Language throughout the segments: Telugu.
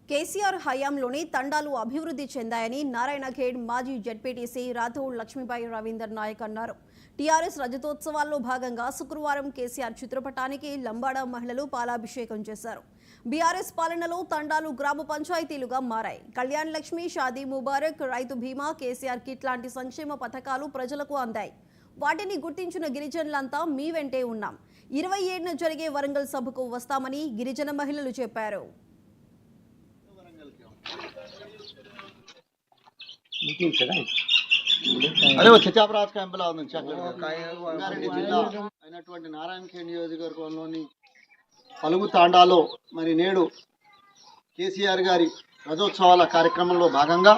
కేసీఆర్ హయాంలోనే తండాలు అభివృద్ధి చెందాయని నారాయణఖేడ్ మాజీ జెడ్పీటీసీ రాథోడ్ లక్ష్మీబాయి రవీందర్ నాయక్ అన్నారు. టీఆర్ఎస్ రజతోత్సవాల్లో భాగంగా శుక్రవారం కేసీఆర్ చిత్రపటానికి లంబాడా మహిళలు పాలాభిషేకం చేశారు. బీఆర్ఎస్ పాలనలో తండాలు గ్రామ పంచాయతీలుగా మారాయి. కళ్యాణ్ లక్ష్మి, షాదీ ముబారక్, రైతు బీమా, కేసీఆర్ కిట్ లాంటి సంక్షేమ పథకాలు ప్రజలకు అందాయి. వాటిని గుర్తించిన గిరిజనులంతా మీ వెంటే ఉన్నాం. 27న జరిగే వరంగల్ సభకు వస్తామని గిరిజన మహిళలు చెప్పారు. అదే చిత్తాపరాజ్ క్యాంపులో నుంచి రంగారెడ్డి జిల్లా అయినటువంటి నారాయణఖేడ్ నియోజకవర్గంలోని పలుగు తాండాలో మరి నేడు కేసీఆర్ గారి రజోత్సవాల కార్యక్రమంలో భాగంగా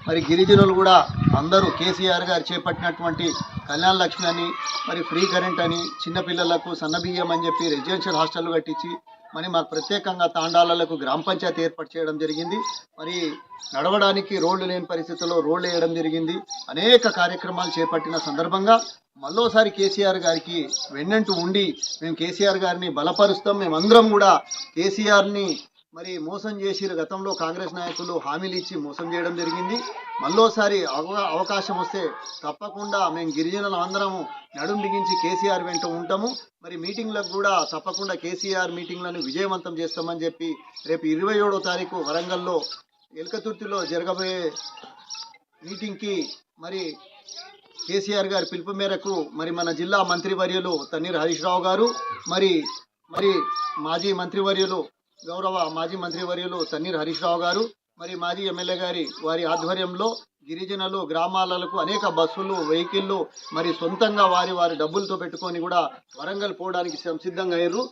మరి గిరిజనులు కూడా అందరూ కేసీఆర్ గారు చేపట్టినటువంటి కళ్యాణ లక్ష్మి అని మరి ఫ్రీ కరెంట్ అని చిన్నపిల్లలకు సన్నబియ్యం అని చెప్పి రెసిడెన్షియల్ హాస్టల్ కట్టించి మరి మాకు ప్రత్యేకంగా తాండాలకు గ్రామ పంచాయతీ ఏర్పాటు చేయడం జరిగింది. మరి నడవడానికి రోడ్లు లేని పరిస్థితుల్లో రోడ్లు వేయడం జరిగింది. అనేక కార్యక్రమాలు చేపట్టిన సందర్భంగా మళ్ళోసారి కేసీఆర్ గారికి వెన్నంటూ ఉండి మేము కేసీఆర్ గారిని బలపరుస్తాం. మేమందరం కూడా కేసీఆర్ని మరి మోసం చేసి గతంలో కాంగ్రెస్ నాయకులు హామీలు ఇచ్చి మోసం చేయడం జరిగింది. మళ్ళోసారి అవకాశం వస్తే తప్పకుండా మేము గిరిజనులు అందరము నడుం బిగించి కేసీఆర్ వెంట ఉంటాము. మరి మీటింగ్లకు కూడా తప్పకుండా కేసీఆర్ మీటింగ్లను విజయవంతం చేస్తామని చెప్పి రేపు 27వ తారీఖు వరంగల్లో ఎల్కతుర్తిలో జరగబోయే మీటింగ్కి మరి కేసీఆర్ గారి పిలుపు మేరకు మరి మన జిల్లా మంత్రివర్యులు తన్నీర్ హరీష్ రావు గారు మరి మాజీ మంత్రివర్యులు తన్నీర్ హరీష్ రావు గారు మరి మాజీ ఎమ్మెల్యే గారి వారి ఆధ్వర్యంలో గిరిజనులు గ్రామాలకు అనేక బస్సులు వెహికల్లు మరి సొంతంగా వారి డబ్బులతో పెట్టుకొని కూడా వరంగల్ పోవడానికి సిద్ధంగా అయ్యారు.